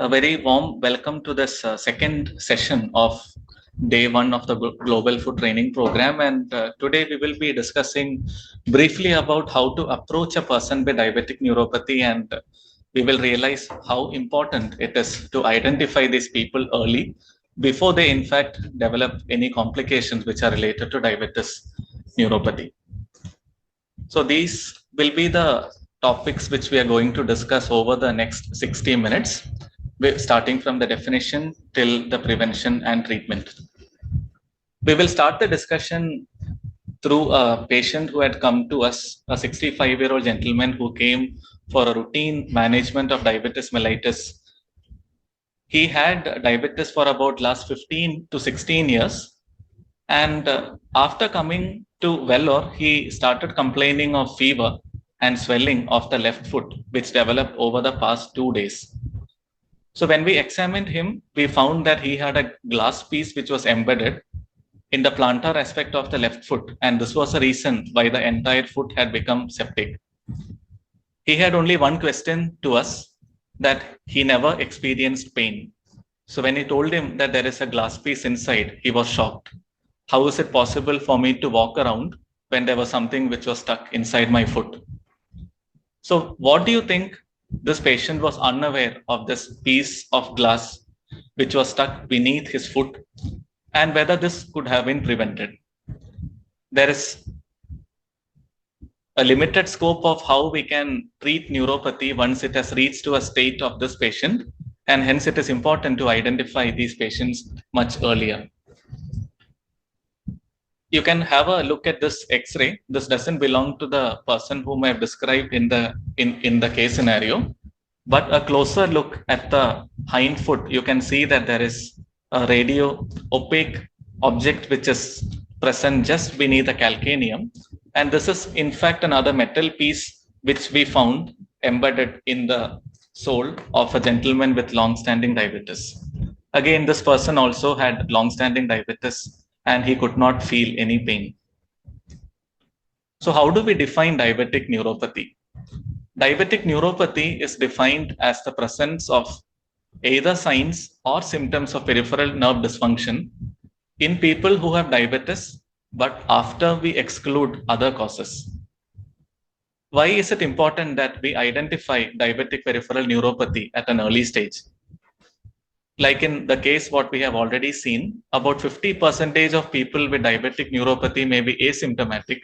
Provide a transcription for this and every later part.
A very warm welcome to this second session of day one of the Global Food Training Program. And today we will be discussing briefly about how to approach a person with diabetic neuropathy. And we will realize how important it is to identify these people early before they, in fact, develop any complications which are related to diabetes neuropathy. So these will be the topics which we are going to discuss over the next 60 minutes, starting from the definition till the prevention and treatment. We will start the discussion through a patient who had come to us, a 65-year-old gentleman who came for a routine management of diabetes mellitus. He had diabetes for about last 15 to 16 years. And after coming to VELLORE, he started complaining of fever and swelling of the left foot, which developed over the past 2 days. So when we examined him, we found that he had a glass piece which was embedded in the plantar aspect of the left foot. And this was the reason why the entire foot had become septic. He had only one question to us, that he never experienced pain. So when he told him that there is a glass piece inside, he was shocked. How is it possible for me to walk around when there was something which was stuck inside my foot? So what do you think? This patient was unaware of this piece of glass which was stuck beneath his foot, and whether this could have been prevented. There is a limited scope of how we can treat neuropathy once it has reached to a state of this patient, and hence it is important to identify these patients much earlier. You can have a look at this X-ray. This doesn't belong to the person whom I have described in the case scenario, but a closer look at the hind foot, you can see that there is a radio opaque object which is present just beneath the calcaneum, and this is in fact another metal piece which we found embedded in the sole of a gentleman with long-standing diabetes. Again, this person also had long-standing diabetes and he could not feel any pain. So how do we define diabetic neuropathy? Diabetic neuropathy is defined as the presence of either signs or symptoms of peripheral nerve dysfunction in people who have diabetes, but after we exclude other causes. Why is it important that we identify diabetic peripheral neuropathy at an early stage? Like in the case what we have already seen, about 50% of people with diabetic neuropathy may be asymptomatic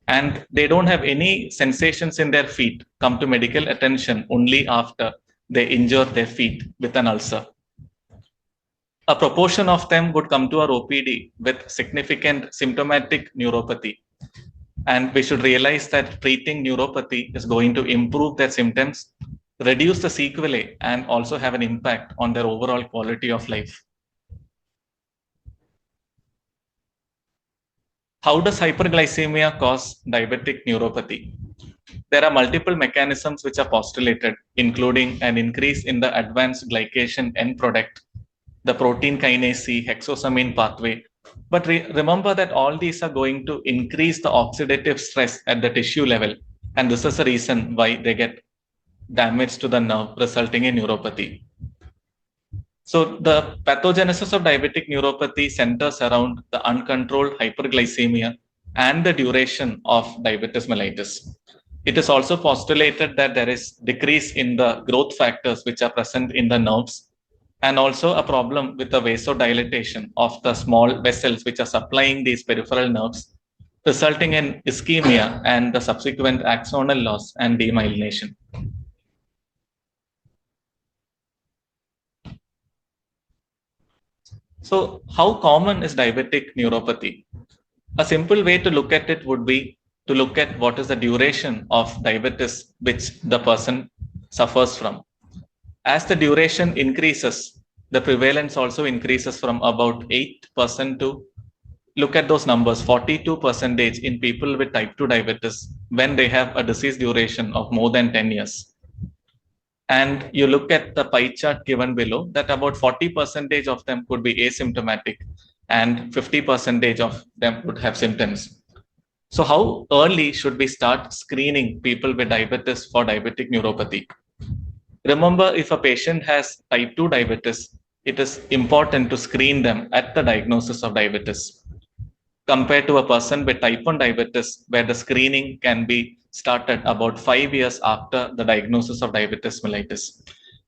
and they don't have any sensations in their feet, come to medical attention only after they injure their feet with an ulcer. A proportion of them would come to our OPD with significant symptomatic neuropathy. And we should realize that treating neuropathy is going to improve their symptoms, reduce the sequelae, and also have an impact on their overall quality of life. How does hyperglycemia cause diabetic neuropathy? There are multiple mechanisms which are postulated, including an increase in the advanced glycation end product, the protein kinase C, hexosamine pathway. But remember that all these are going to increase the oxidative stress at the tissue level. And this is the reason why they get damage to the nerve, resulting in neuropathy. So the pathogenesis of diabetic neuropathy centers around the uncontrolled hyperglycemia and the duration of diabetes mellitus. It is also postulated that there is decrease in the growth factors which are present in the nerves, and also a problem with the vasodilatation of the small vessels which are supplying these peripheral nerves, resulting in ischemia and the subsequent axonal loss and demyelination. So how common is diabetic neuropathy? A simple way to look at it would be to look at what is the duration of diabetes which the person suffers from. As the duration increases, the prevalence also increases from about 8% to, look at those numbers, 42% in people with type 2 diabetes when they have a disease duration of more than 10 years. And you look at the pie chart given below, that about 40% of them could be asymptomatic and 50% of them would have symptoms. So how early should we start screening people with diabetes for diabetic neuropathy? Remember, if a patient has type 2 diabetes, it is important to screen them at the diagnosis of diabetes compared to a person with type 1 diabetes, where the screening can be started about 5 years after the diagnosis of diabetes mellitus.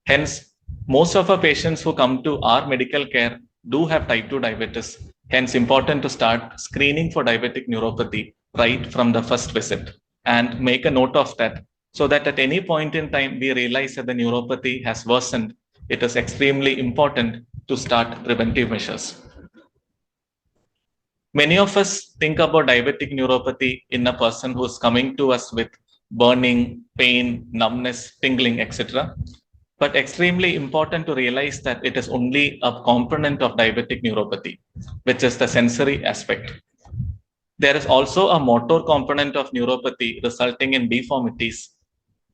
Hence, most of our patients who come to our medical care do have type 2 diabetes. Hence, important to start screening for diabetic neuropathy right from the first visit and make a note of that so that at any point in time we realize that the neuropathy has worsened. It is extremely important to start preventive measures. Many of us think about diabetic neuropathy in a person who's coming to us with burning, pain, numbness, tingling, etc. But extremely important to realize that it is only a component of diabetic neuropathy, which is the sensory aspect. There is also a motor component of neuropathy resulting in deformities.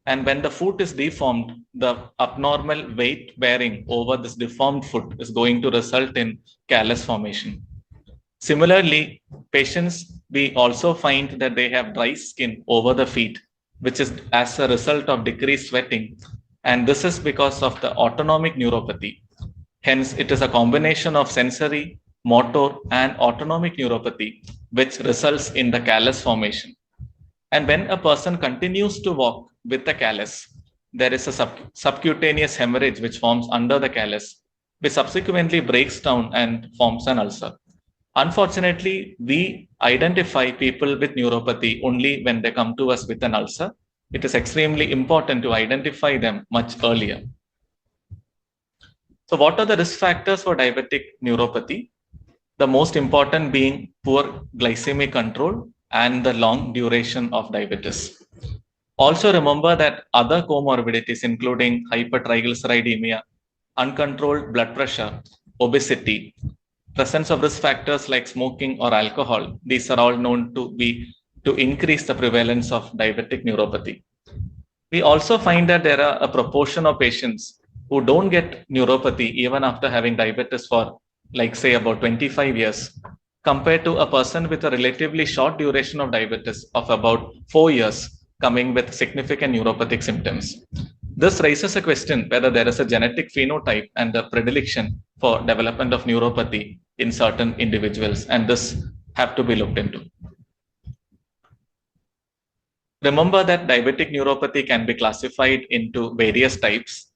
And when the foot is deformed, the abnormal weight bearing over this deformed foot is going to result in callus formation. Similarly, patients, we also find that they have dry skin over the feet, which is as a result of decreased sweating. And this is because of the autonomic neuropathy. Hence, it is a combination of sensory, motor, and autonomic neuropathy, which results in the callus formation. And when a person continues to walk with the callus, there is a subcutaneous hemorrhage which forms under the callus, which subsequently breaks down and forms an ulcer. Unfortunately, we identify people with neuropathy only when they come to us with an ulcer. It is extremely important to identify them much earlier. So, what are the risk factors for diabetic neuropathy? The most important being poor glycemic control and the long duration of diabetes. Also, remember that other comorbidities, including hypertriglyceridemia, uncontrolled blood pressure, obesity, presence of risk factors like smoking or alcohol, these are all known to increase the prevalence of diabetic neuropathy. We also find that there are a proportion of patients who don't get neuropathy even after having diabetes for, like, say, about 25 years, compared to a person with a relatively short duration of diabetes of about 4 years coming with significant neuropathic symptoms. This raises a question whether there is a genetic phenotype and a predilection for development of neuropathy in certain individuals, and this have to be looked into. Remember that diabetic neuropathy can be classified into various types,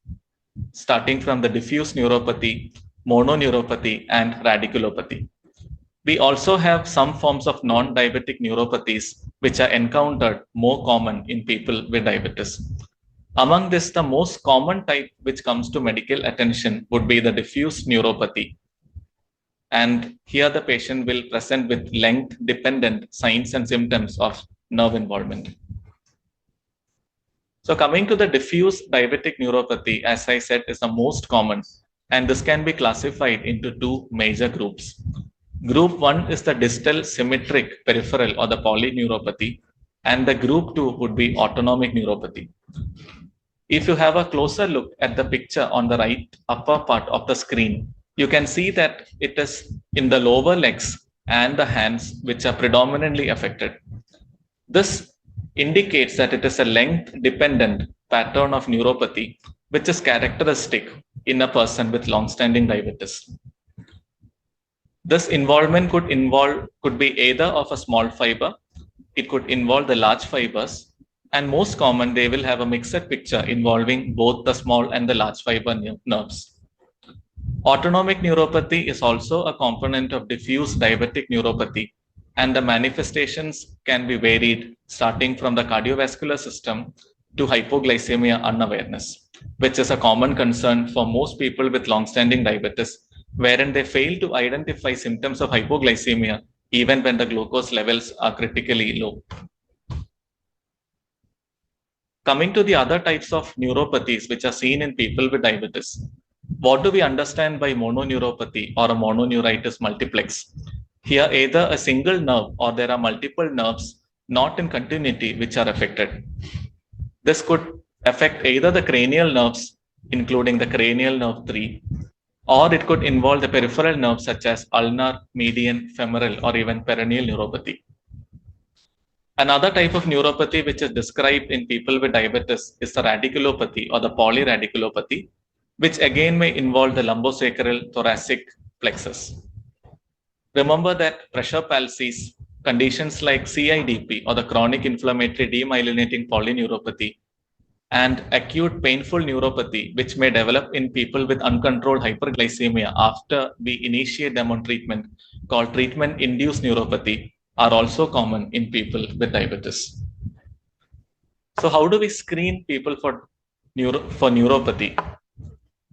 starting from the diffuse neuropathy, mononeuropathy, and radiculopathy. We also have some forms of non-diabetic neuropathies which are encountered more common in people with diabetes. Among this, the most common type which comes to medical attention would be the diffuse neuropathy. And here the patient will present with length-dependent signs and symptoms of nerve involvement. So coming to the diffuse diabetic neuropathy, as I said, is the most common, and this can be classified into two major groups. Group 1 is the distal symmetric peripheral or the polyneuropathy, and the group 2 would be autonomic neuropathy. If you have a closer look at the picture on the right upper part of the screen, you can see that it is in the lower legs and the hands which are predominantly affected. This indicates that it is a length-dependent pattern of neuropathy, which is characteristic in a person with long-standing diabetes. This involvement could be either of a small fiber, it could involve the large fibers, and most common, they will have a mixed picture involving both the small and the large fiber nerves. Autonomic neuropathy is also a component of diffuse diabetic neuropathy, and the manifestations can be varied starting from the cardiovascular system to hypoglycemia unawareness, which is a common concern for most people with long-standing diabetes, wherein they fail to identify symptoms of hypoglycemia even when the glucose levels are critically low. Coming to the other types of neuropathies which are seen in people with diabetes, what do we understand by mononeuropathy or a mononeuritis multiplex? Here, either a single nerve or there are multiple nerves not in continuity which are affected. This could affect either the cranial nerves, including the cranial nerve 3, or it could involve the peripheral nerves such as ulnar, median, femoral, or even peroneal neuropathy. Another type of neuropathy which is described in people with diabetes is the radiculopathy or the polyradiculopathy, which again may involve the lumbosacral thoracic plexus. Remember that pressure palsies, conditions like CIDP or the chronic inflammatory demyelinating polyneuropathy, and acute painful neuropathy, which may develop in people with uncontrolled hyperglycemia after we initiate them on treatment, called treatment-induced neuropathy, are also common in people with diabetes. So how do we screen people for neuropathy?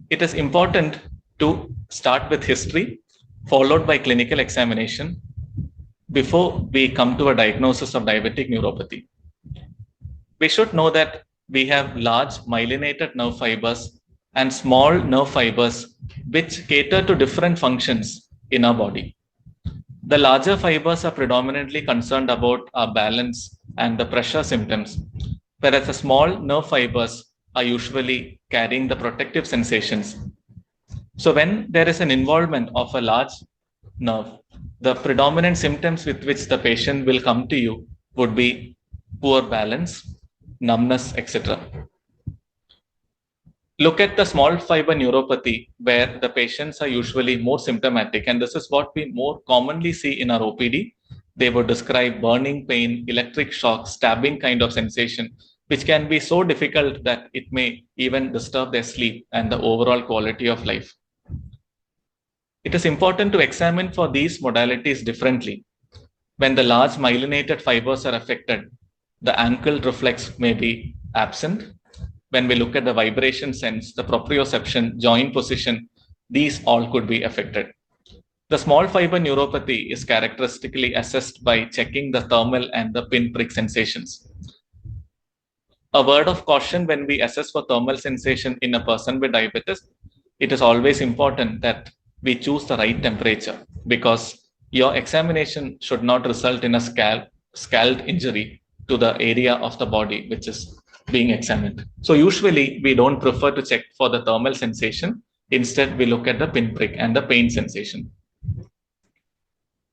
It is important to start with history, followed by clinical examination, before we come to a diagnosis of diabetic neuropathy. We should know that we have large myelinated nerve fibers and small nerve fibers which cater to different functions in our body. The larger fibers are predominantly concerned about our balance and the pressure symptoms, whereas the small nerve fibers are usually carrying the protective sensations. So when there is an involvement of a large nerve, the predominant symptoms with which the patient will come to you would be poor balance, numbness, etc. Look at the small fiber neuropathy, where the patients are usually more symptomatic, and this is what we more commonly see in our OPD. They would describe burning pain, electric shock, stabbing kind of sensation, which can be so difficult that it may even disturb their sleep and the overall quality of life. It is important to examine for these modalities differently. When the large myelinated fibers are affected, the ankle reflex may be absent. When we look at the vibration sense, the proprioception, joint position, these all could be affected. The small fiber neuropathy is characteristically assessed by checking the thermal and the pinprick sensations. A word of caution: when we assess for thermal sensation in a person with diabetes, it is always important that we choose the right temperature, because your examination should not result in a scald injury to the area of the body which is being examined. So usually we don't prefer to check for the thermal sensation. Instead, we look at the pinprick and the pain sensation.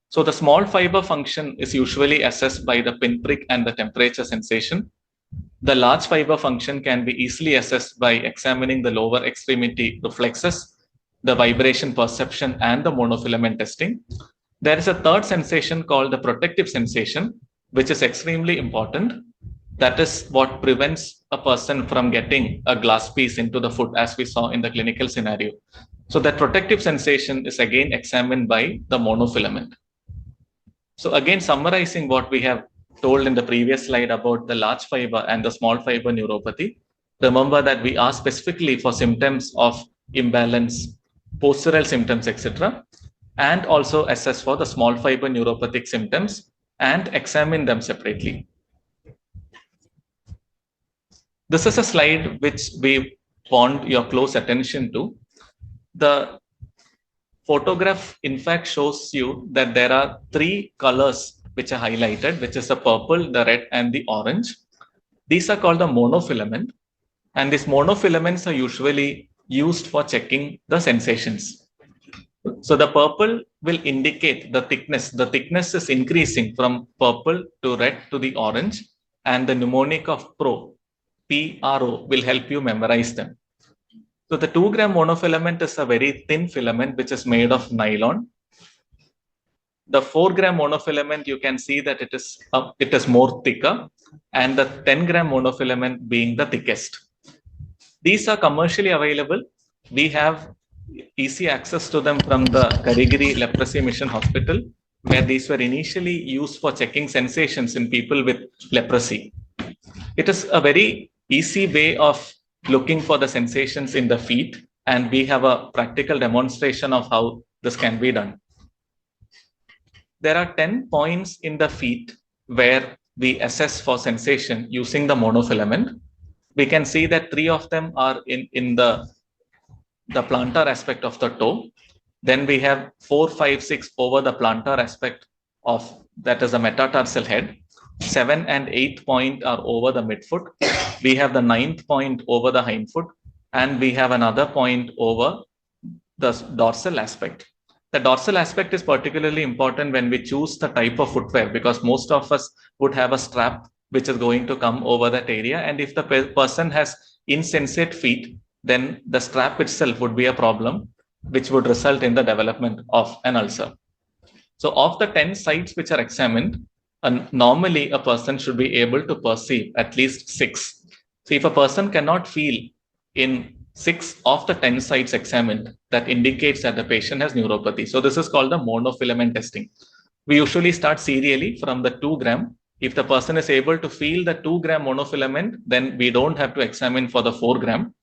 So the small fiber function is usually assessed by the pinprick and the temperature sensation. The large fiber function can be easily assessed by examining the lower extremity reflexes, the vibration perception, and the monofilament testing. There is a third sensation called the protective sensation, which is extremely important. That is what prevents a person from getting a glass piece into the foot, as we saw in the clinical scenario. So that protective sensation is again examined by the monofilament. So again, summarizing what we have told in the previous slide about the large fiber and the small fiber neuropathy, remember that we ask specifically for symptoms of imbalance, postural symptoms, etc., and also assess for the small fiber neuropathic symptoms and examine them separately. This is a slide which we want your close attention to. The photograph in fact shows you that there are three colors which are highlighted, which is the purple, the red, and the orange. These are called the monofilament, and these monofilaments are usually used for checking the sensations. So the purple will indicate the thickness. The thickness is increasing from purple to red to the orange, and the mnemonic of PRO, PRO, will help you memorize them. So the 2-gram monofilament is a very thin filament which is made of nylon. The 4-gram monofilament, you can see that it is more thicker, and the 10-gram monofilament being the thickest. These are commercially available. We have easy access to them from the Karigiri Leprosy Mission Hospital, where these were initially used for checking sensations in people with leprosy. It is a very easy way of looking for the sensations in the feet, and we have a practical demonstration of how this can be done. There are 10 points in the feet where we assess for sensation using the monofilament. We can see that 3 of them are in the plantar aspect of the toe. Then we have 4, 5, 6 over the plantar aspect of, that is the metatarsal head. 7 and 8 point are over the midfoot. We have the 9th point over the hindfoot, and we have another point over the dorsal aspect. The dorsal aspect is particularly important when we choose the type of footwear, because most of us would have a strap which is going to come over that area. And if the person has insensate feet, then the strap itself would be a problem, which would result in the development of an ulcer. So of the 10 sites which are examined, normally a person should be able to perceive at least 6. So if a person cannot feel in 6 of the 10 sites examined, that indicates that the patient has neuropathy. So this is called the monofilament testing. We usually start serially from the 2 gram. If the person is able to feel the 2 gram monofilament, then we don't have to examine for the 4 gram.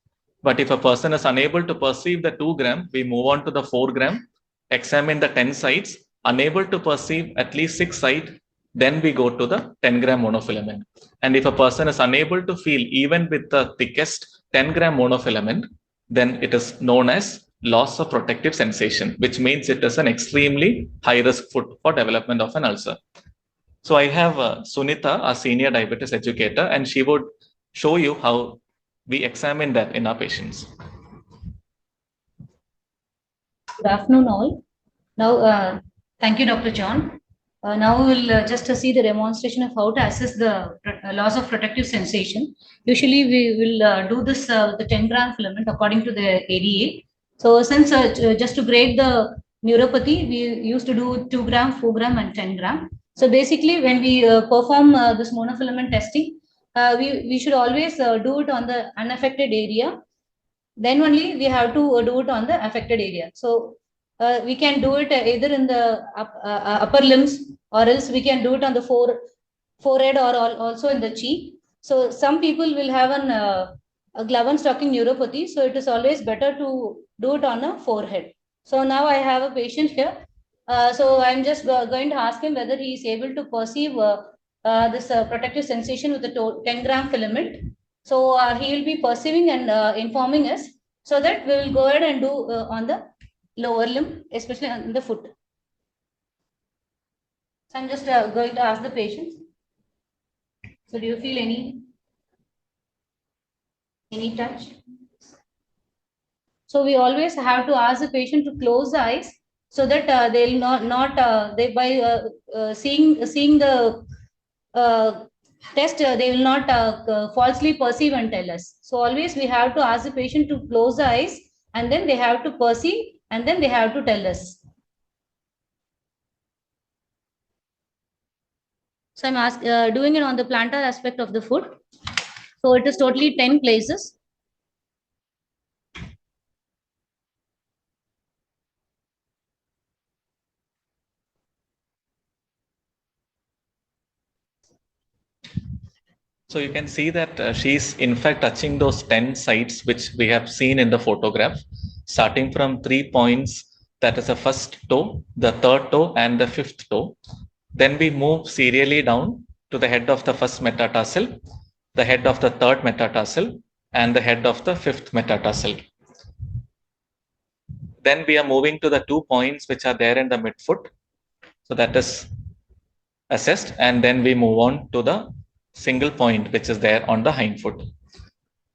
But if a person is unable to perceive the 2 gram, we move on to the 4 gram, examine the 10 sites, unable to perceive at least 6 sites, then we go to the 10 gram monofilament. And if a person is unable to feel even with the thickest 10 gram monofilament, then it is known as loss of protective sensation, which means it is an extremely high risk foot for development of an ulcer. So I have Sunita, a senior diabetes educator, and she would show you how we examine that in our patients. Good afternoon, all. Now, thank you, Dr. John. Now we will just see the demonstration of how to assess the loss of protective sensation. Usually, we will do this with the 10 gram filament according to the ADA. So, since just to grade the neuropathy, we used to do 2 gram, 4 gram, and 10 gram. So, basically, when we perform this monofilament testing, we should always do it on the unaffected area. Then only we have to do it on the affected area. So we can do it either in the upper limbs, or else we can do it on the forehead, or also in the cheek. So some people will have a glove stocking neuropathy. So it is always better to do it on the forehead. So now I have a patient here. So I'm just going to ask him whether he is able to perceive this protective sensation with the 10 gram filament. So he will be perceiving and informing us, so that we will go ahead and do on the lower limb, especially on the foot. So I'm just going to ask the patient. So do you feel any touch? So we always have to ask the patient to close the eyes, so that they'll not they by seeing the test, they will not falsely perceive and tell us. So always we have to ask the patient to close the eyes, and then they have to perceive, and then they have to tell us. So I'm doing it on the plantar aspect of the foot. So it is totally 10 places. So you can see that she's in fact touching those 10 sites which we have seen in the photograph, starting from 3 points, that is the first toe, the third toe, and the fifth toe. Then we move serially down to the head of the first metatarsal, the head of the third metatarsal, and the head of the fifth metatarsal. Then we are moving to the 2 points which are there in the midfoot. So that is assessed, and then we move on to the single point which is there on the hind foot.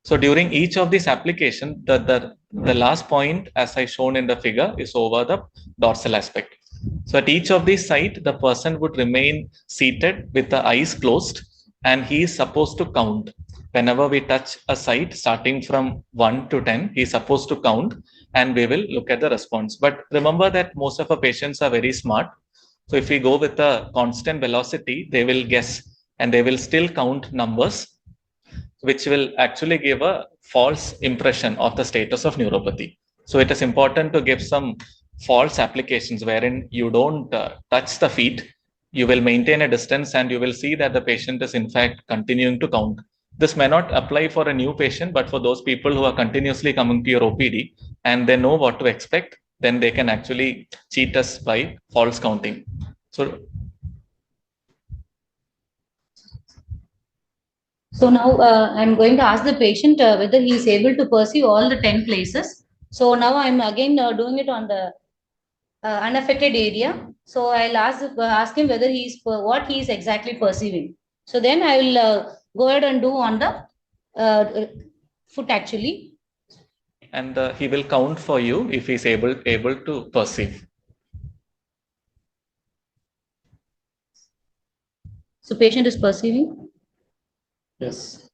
So during each of these applications, the last point, as I shown in the figure, is over the dorsal aspect. So at each of these sites, the person would remain seated with the eyes closed, and he is supposed to count. Whenever we touch a site starting from 1 to 10, he is supposed to count, and we will look at the response. But remember that most of our patients are very smart. So if we go with a constant velocity, they will guess, and they will still count numbers, which will actually give a false impression of the status of neuropathy. So it is important to give some false applications wherein you don't touch the feet, you will maintain a distance, and you will see that the patient is in fact continuing to count. This may not apply for a new patient, but for those people who are continuously coming to your OPD and they know what to expect, then they can actually cheat us by false counting. So now I'm going to ask the patient whether he is able to perceive all the 10 places. So now I'm again doing it on the unaffected area. So I'll ask him whether what he is exactly perceiving. So then I will go ahead and do on the foot actually. And he will count for you if he's able to perceive. So patient is perceiving? Yes.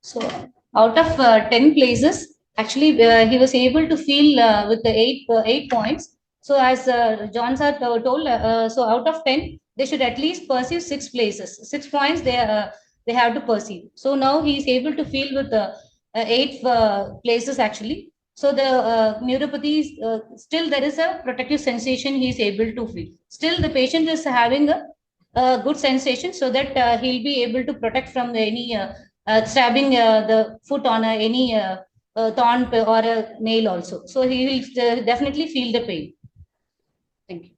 So out of 10 places, actually he was able to feel with the 8 points. So as John sir told, so out of 10, they should at least perceive 6 places. 6 points they have to perceive. So now he is able to feel with the 8 places actually. So the neuropathy is, still there is a protective sensation he is able to feel. Still the patient is having a good sensation, so that he'll be able to protect from any stabbing the foot on any thorn or a nail also. So he will definitely feel the pain. Thank you.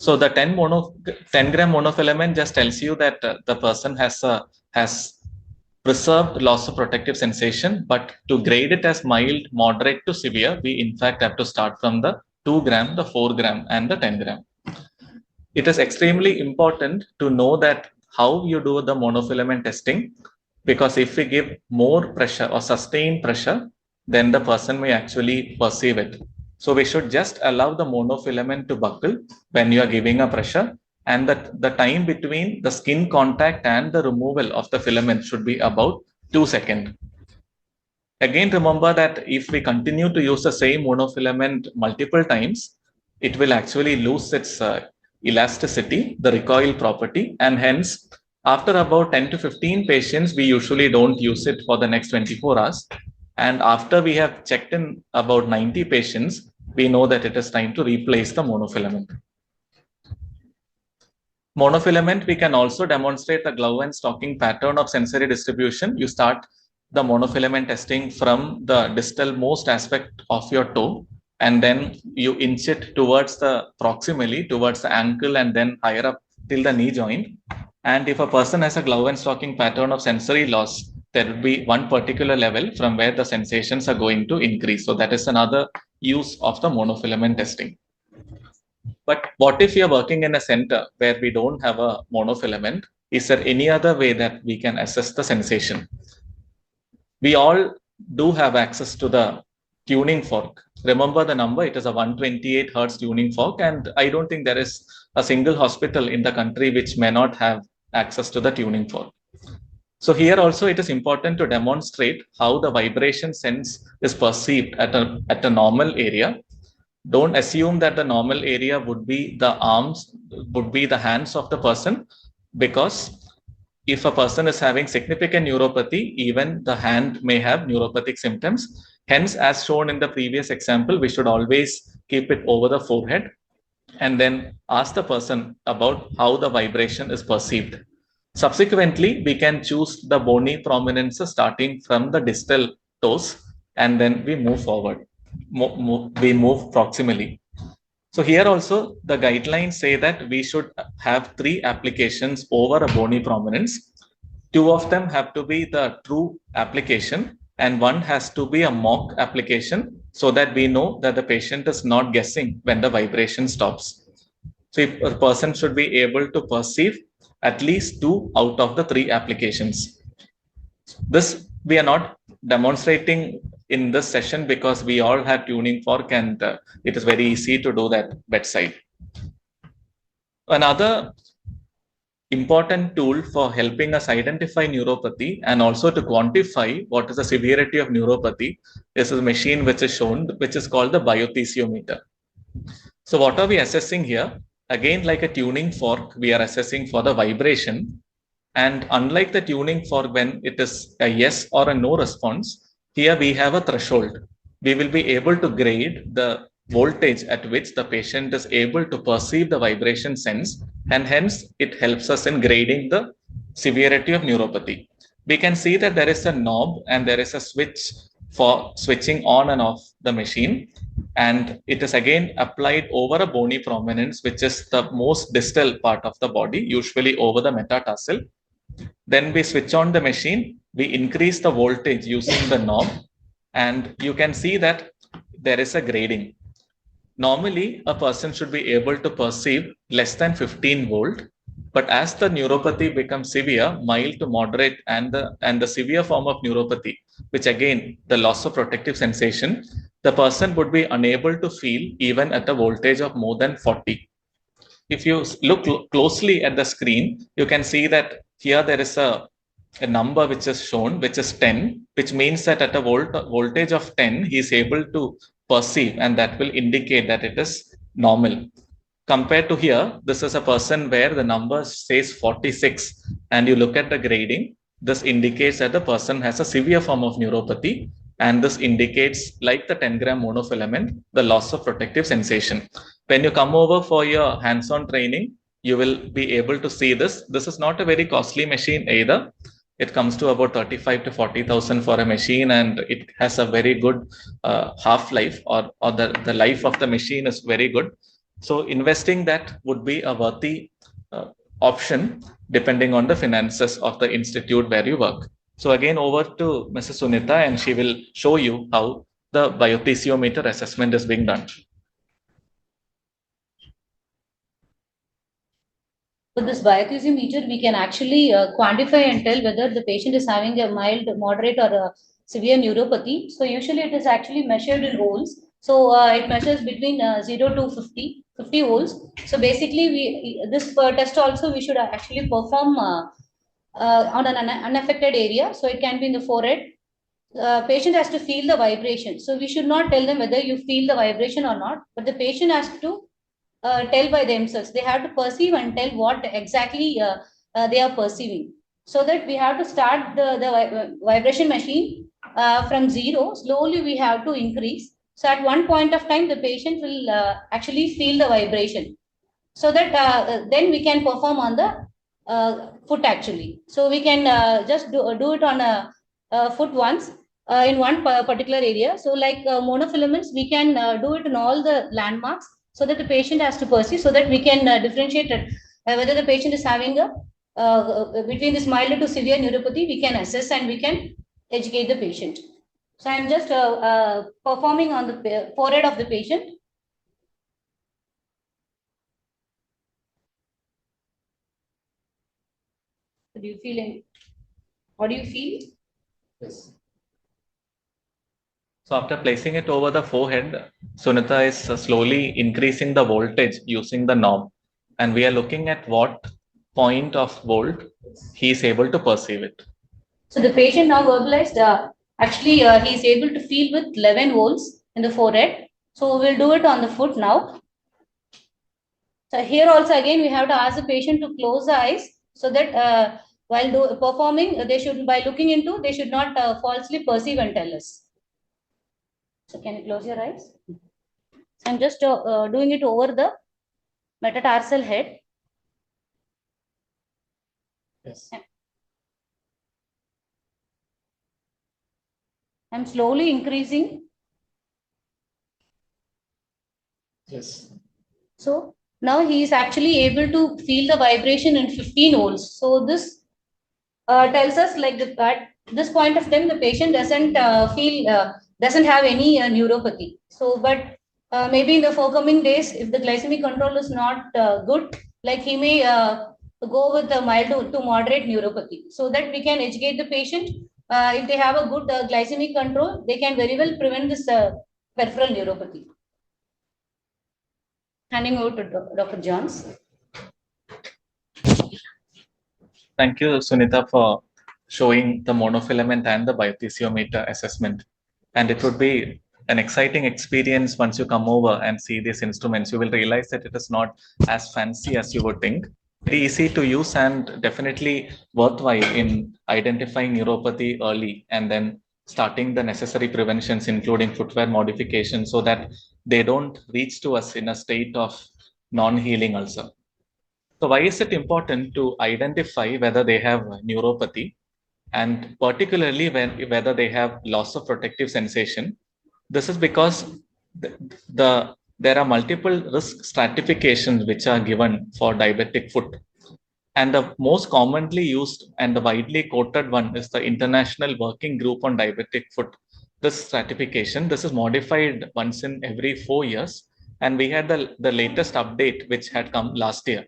So the 10 gram monofilament just tells you that the person has preserved loss of protective sensation, but to grade it as mild, moderate to severe, we in fact have to start from the 2 gram, the 4 gram, and the 10 gram. It is extremely important to know that how you do the monofilament testing, because if we give more pressure or sustained pressure, then the person may actually perceive it. So we should just allow the monofilament to buckle when you are giving a pressure, and that the time between the skin contact and the removal of the filament should be about 2 seconds. Again, remember that if we continue to use the same monofilament multiple times, it will actually lose its elasticity, the recoil property, and hence, after about 10 to 15 patients, we usually don't use it for the next 24 hours. And after we have checked in about 90 patients, we know that it is time to replace the monofilament. Monofilament, we can also demonstrate the glove and stocking pattern of sensory distribution. You start the monofilament testing from the distal most aspect of your toe, and then you inch it towards the proximally towards the ankle and then higher up till the knee joint. And if a person has a glove and stocking pattern of sensory loss, there will be one particular level from where the sensations are going to increase. So that is another use of the monofilament testing. But what if you're working in a center where we don't have a monofilament? Is there any other way that we can assess the sensation? We all do have access to the tuning fork. Remember the number, it is a 128 hertz tuning fork, and I don't think there is a single hospital in the country which may not have access to the tuning fork. So here also it is important to demonstrate how the vibration sense is perceived at a normal area. Don't assume that the normal area would be the arms, would be the hands of the person, because if a person is having significant neuropathy, even the hand may have neuropathic symptoms. Hence, as shown in the previous example, we should always keep it over the forehead and then ask the person about how the vibration is perceived. Subsequently, we can choose the bony prominences starting from the distal toes, and then we move forward. We move proximally. So here also the guidelines say that we should have 3 applications over a bony prominence. 2 of them have to be the true application and 1 has to be a mock application, so that we know that the patient is not guessing when the vibration stops. So if a person should be able to perceive at least 2 out of the 3 applications. This we are not demonstrating in this session because we all have tuning fork, and it is very easy to do that bedside. Another important tool for helping us identify neuropathy and also to quantify what is the severity of neuropathy is a machine which is shown, which is called the biothesiometer. So what are we assessing here? Again, like a tuning fork, we are assessing for the vibration. And unlike the tuning fork, when it is a yes or a no response, here we have a threshold. We will be able to grade the voltage at which the patient is able to perceive the vibration sense, and hence it helps us in grading the severity of neuropathy. We can see that there is a knob and there is a switch for switching on and off the machine, and it is again applied over a bony prominence, which is the most distal part of the body, usually over the metatarsal. Then we switch on the machine, we increase the voltage using the knob, and you can see that there is a grading. Normally, a person should be able to perceive less than 15 volt, but as the neuropathy becomes severe, mild to moderate, and the severe form of neuropathy, which again the loss of protective sensation, the person would be unable to feel even at a voltage of more than 40. If you look closely at the screen, you can see that here there is a number which is shown, which is 10, which means that at a voltage of 10, he is able to perceive, and that will indicate that it is normal. Compared to here, this is a person where the number says 46, and you look at the grading, this indicates that the person has a severe form of neuropathy, and this indicates, like the 10-gram monofilament, the loss of protective sensation. When you come over for your hands-on training, you will be able to see this. This is not a very costly machine either. It comes to about 35 to 40,000 for a machine, and it has a very good half-life, or the life of the machine is very good. So investing that would be a worthy option depending on the finances of the institute where you work. So again, over to Mrs. Sunita, and she will show you how the biothesiometer assessment is being done. With this biothesiometer, we can actually quantify and tell whether the patient is having a mild, moderate, or a severe neuropathy. So usually it is actually measured in volts. So it measures between 0 to 50 volts. So basically, this test also we should actually perform on an unaffected area. So it can be in the forehead. Patient has to feel the vibration. So we should not tell them whether you feel the vibration or not, but the patient has to tell by themselves. They have to perceive and tell what exactly they are perceiving. So that we have to start the vibration machine from 0. Slowly we have to increase. So at one point of time, the patient will actually feel the vibration. So that then we can perform on the foot actually. So we can just do it on a foot once in one particular area. So like monofilaments, we can do it in all the landmarks, so that the patient has to perceive, so that we can differentiate it, whether the patient is having a between this mild to severe neuropathy. We can assess and we can educate the patient. So I'm just performing on the forehead of the patient. So do you feel any? What do you feel? Yes. So after placing it over the forehead, Sunita is slowly increasing the voltage using the knob, and we are looking at what point of volt he is able to perceive it. So the patient now verbalized, actually he is able to feel with 11 volts in the forehead. So we'll do it on the foot now. So here also again we have to ask the patient to close the eyes, so that while performing, they should, by looking into, they should not falsely perceive and tell us. So can you close your eyes? So I'm just doing it over the metatarsal head. Yes. I'm slowly increasing. Yes. So now he is actually able to feel the vibration in 15 volts. So this tells us like at this point of time, the patient doesn't doesn't have any neuropathy. So, but maybe in the forthcoming days, if the glycemic control is not good, like he may go with the mild to moderate neuropathy, so that we can educate the patient. If they have a good glycemic control, they can very well prevent this peripheral neuropathy. Handing over to Dr. Johns. Thank you, Sunita, for showing the monofilament and the biothesiometer assessment. And it would be an exciting experience once you come over and see these instruments. You will realize that it is not as fancy as you would think. Very easy to use and definitely worthwhile in identifying neuropathy early, and then starting the necessary preventions, including footwear modification, so that they don't reach to us in a state of non-healing ulcer. So why is it important to identify whether they have neuropathy, and particularly whether they have loss of protective sensation? This is because there are multiple risk stratifications which are given for diabetic foot. And the most commonly used and the widely quoted one is the International Working Group on Diabetic Foot, this stratification. This is modified once in every 4 years. And we had the latest update, which had come last year.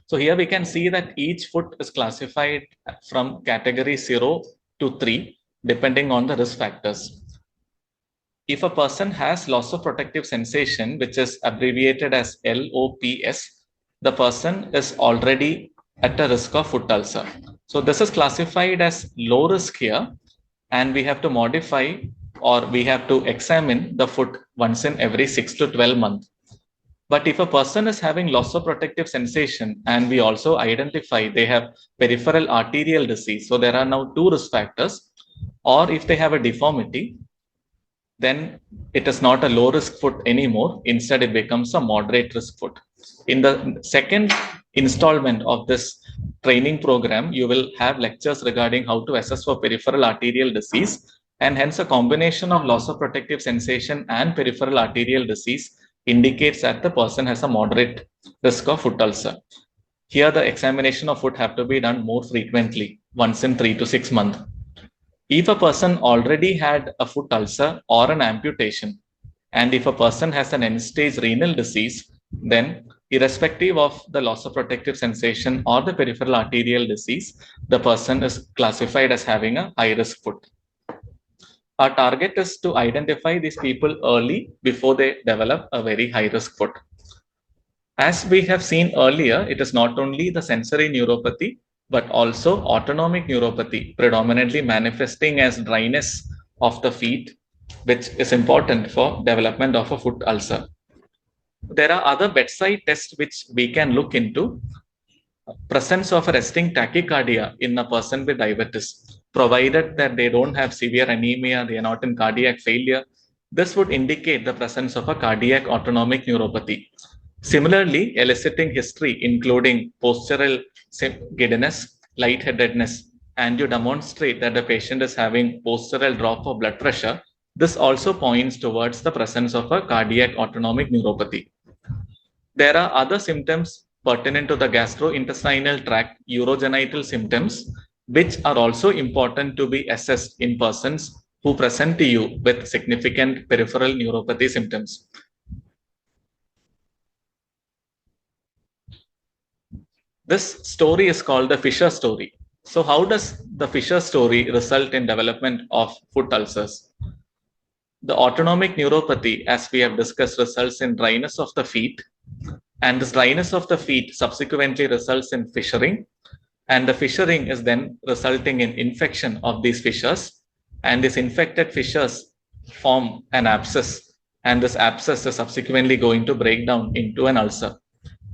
So here we can see that each foot is classified from category 0 to 3, depending on the risk factors. If a person has loss of protective sensation, which is abbreviated as LOPS, the person is already at a risk of foot ulcer. So this is classified as low risk here, and we have to modify, or we have to examine the foot once in every 6 to 12 months. But if a person is having loss of protective sensation, and we also identify they have peripheral arterial disease, so there are now 2 risk factors, or if they have a deformity, then it is not a low risk foot anymore. Instead, it becomes a moderate risk foot. In the second installment of this training program, you will have lectures regarding how to assess for peripheral arterial disease, and hence a combination of loss of protective sensation and peripheral arterial disease indicates that the person has a moderate risk of foot ulcer. Here, the examination of foot have to be done more frequently, once in 3 to 6 months. If a person already had a foot ulcer or an amputation, and if a person has an end-stage renal disease, then irrespective of the loss of protective sensation or the peripheral arterial disease, the person is classified as having a high-risk foot. Our target is to identify these people early before they develop a very high-risk foot. As we have seen earlier, it is not only the sensory neuropathy, but also autonomic neuropathy, predominantly manifesting as dryness of the feet, which is important for development of a foot ulcer. There are other bedside tests which we can look into. Presence of a resting tachycardia in a person with diabetes, provided that they don't have severe anemia, they are not in cardiac failure, this would indicate the presence of a cardiac autonomic neuropathy. Similarly, eliciting history including postural giddiness, lightheadedness, and you demonstrate that the patient is having postural drop of blood pressure, this also points towards the presence of a cardiac autonomic neuropathy. There are other symptoms pertinent to the gastrointestinal tract, urogenital symptoms, which are also important to be assessed in persons who present to you with significant peripheral neuropathy symptoms. This story is called the Fisher story. So how does the Fisher story result in development of foot ulcers? The autonomic neuropathy, as we have discussed, results in dryness of the feet, and this dryness of the feet subsequently results in fissuring, and the fissuring is then resulting in infection of these fissures, and these infected fissures form an abscess, and this abscess is subsequently going to break down into an ulcer.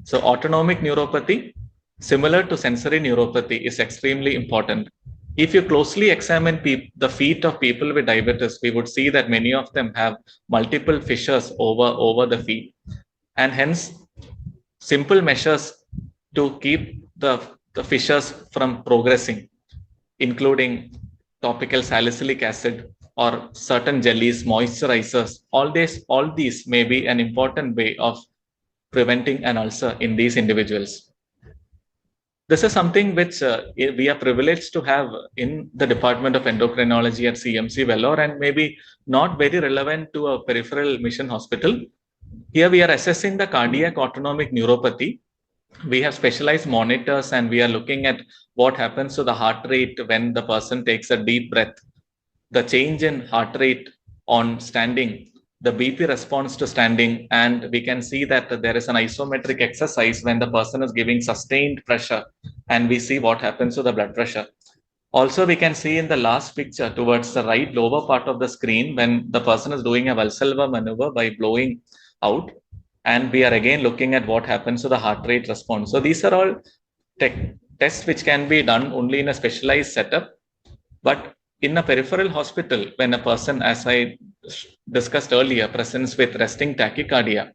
So autonomic neuropathy, similar to sensory neuropathy, is extremely important. If you closely examine the feet of people with diabetes, we would see that many of them have multiple fissures over the feet, and hence simple measures to keep the fissures from progressing, including topical salicylic acid or certain jellies, moisturizers, all these may be an important way of preventing an ulcer in these individuals. This is something which we are privileged to have in the Department of Endocrinology at CMC VELLORE, and maybe not very relevant to a peripheral mission hospital. Here we are assessing the cardiac autonomic neuropathy. We have specialized monitors, and we are looking at what happens to the heart rate when the person takes a deep breath, the change in heart rate on standing, the BP response to standing, and we can see that there is an isometric exercise when the person is giving sustained pressure, and we see what happens to the blood pressure. Also, we can see in the last picture towards the right lower part of the screen when the person is doing a Valsalva maneuver by blowing out, and we are again looking at what happens to the heart rate response. So these are all tests which can be done only in a specialized setup, but in a peripheral hospital, when a person, as I discussed earlier, presents with resting tachycardia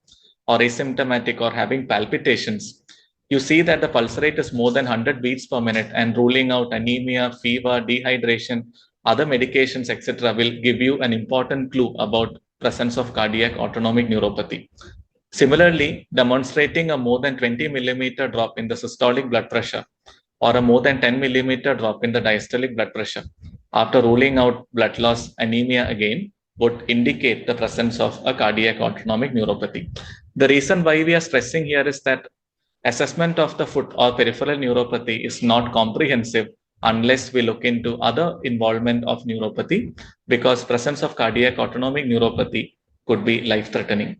or asymptomatic or having palpitations, you see that the pulse rate is more than 100 beats per minute, and ruling out anemia, fever, dehydration, other medications, etc., will give you an important clue about presence of cardiac autonomic neuropathy. Similarly, demonstrating a more than 20 millimeter drop in the systolic blood pressure or a more than 10 millimeter drop in the diastolic blood pressure, after ruling out blood loss anemia again, would indicate the presence of a cardiac autonomic neuropathy. The reason why we are stressing here is that assessment of the foot or peripheral neuropathy is not comprehensive unless we look into other involvement of neuropathy, because presence of cardiac autonomic neuropathy could be life-threatening.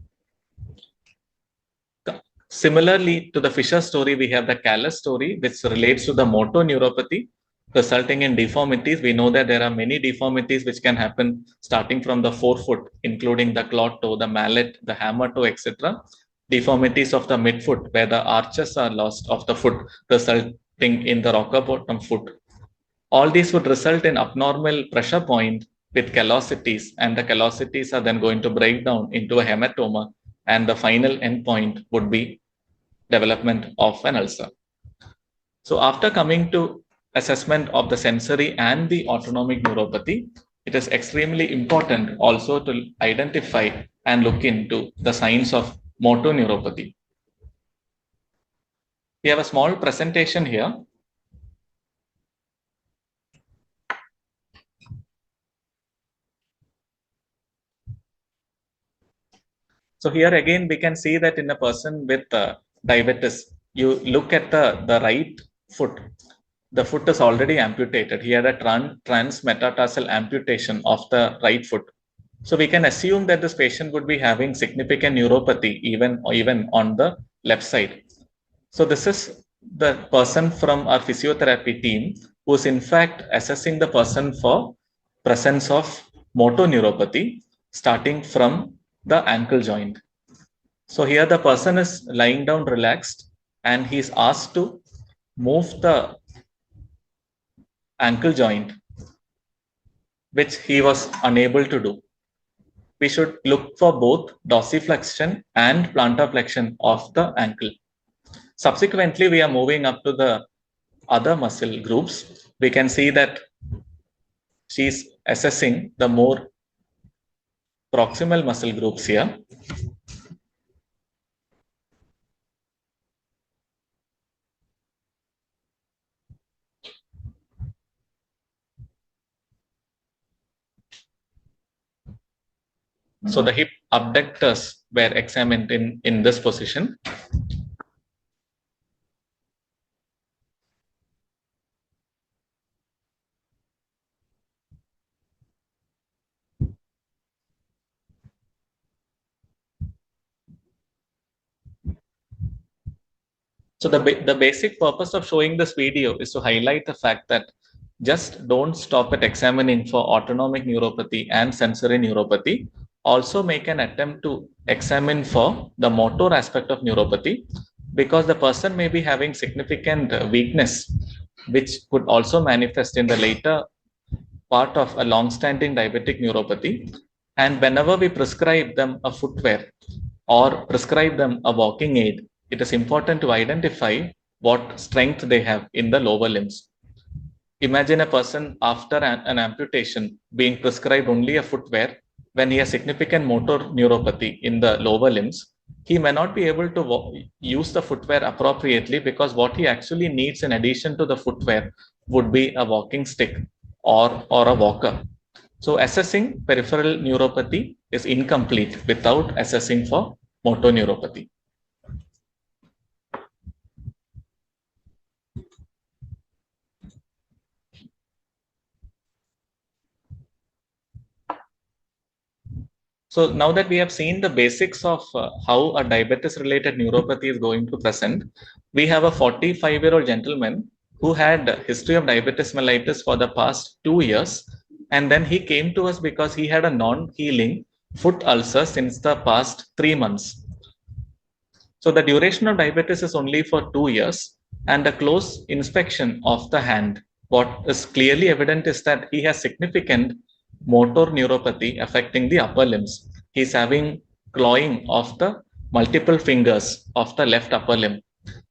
Similarly to the Fisher story, we have the callus story, which relates to the motor neuropathy resulting in deformities. We know that there are many deformities which can happen starting from the forefoot, including the claw toe, the mallet, the hammer toe, etc. Deformities of the midfoot, where the arches are lost of the foot, resulting in the rocker bottom foot. All these would result in abnormal pressure point with callosities, and the callosities are then going to break down into a hematoma, and the final endpoint would be development of an ulcer. So after coming to assessment of the sensory and the autonomic neuropathy, it is extremely important also to identify and look into the signs of motor neuropathy. We have a small presentation here. So here again, we can see that in a person with diabetes, you look at the right foot. The foot is already amputated. He had a transmetatarsal amputation of the right foot. So we can assume that this patient would be having significant neuropathy even on the left side. So this is the person from our physiotherapy team who is in fact assessing the person for presence of motor neuropathy starting from the ankle joint. So here the person is lying down relaxed and he is asked to move the ankle joint, which he was unable to do. We should look for both dorsiflexion and plantar flexion of the ankle. Subsequently, we are moving up to the other muscle groups. We can see that she's assessing the more proximal muscle groups here. So the hip abductors were examined in this position. So the basic purpose of showing this video is to highlight the fact that just don't stop at examining for autonomic neuropathy and sensory neuropathy. Also make an attempt to examine for the motor aspect of neuropathy, because the person may be having significant weakness, which could also manifest in the later part of a long-standing diabetic neuropathy. And whenever we prescribe them a footwear or prescribe them a walking aid, it is important to identify what strength they have in the lower limbs. Imagine a person after an amputation being prescribed only a footwear when he has significant motor neuropathy in the lower limbs. He may not be able to use the footwear appropriately, because what he actually needs in addition to the footwear would be a walking stick or a walker. So assessing peripheral neuropathy is incomplete without assessing for motor neuropathy. So now that we have seen the basics of how a diabetes related neuropathy is going to present, we have a 45-year-old gentleman who had a history of diabetes mellitus for the past 2 years. And then he came to us because he had a non-healing foot ulcer since the past 3 months. So the duration of diabetes is only for 2 years, and a close inspection of the hand, what is clearly evident is that he has significant motor neuropathy affecting the upper limbs. He's having clawing of the multiple fingers of the left upper limb.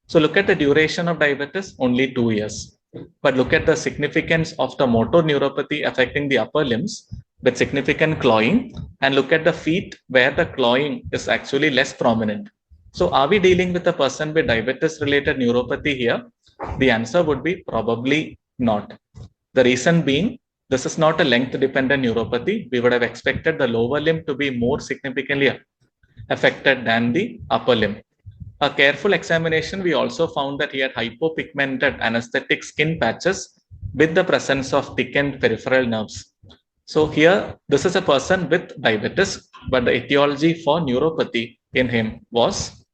So look at the duration of diabetes, only 2 years. But look at the significance of the motor neuropathy affecting the upper limbs with significant clawing, and look at the feet where the clawing is actually less prominent. So are we dealing with a person with diabetes related neuropathy here? The answer would be probably not. The reason being, This is not a length-dependent neuropathy. We would have expected the lower limb to be more significantly affected than the upper limb. A careful examination, we also found that he had hypopigmented anesthetic skin patches with the presence of thickened peripheral nerves. So here, this is a person with diabetes, but the etiology for neuropathy in him was,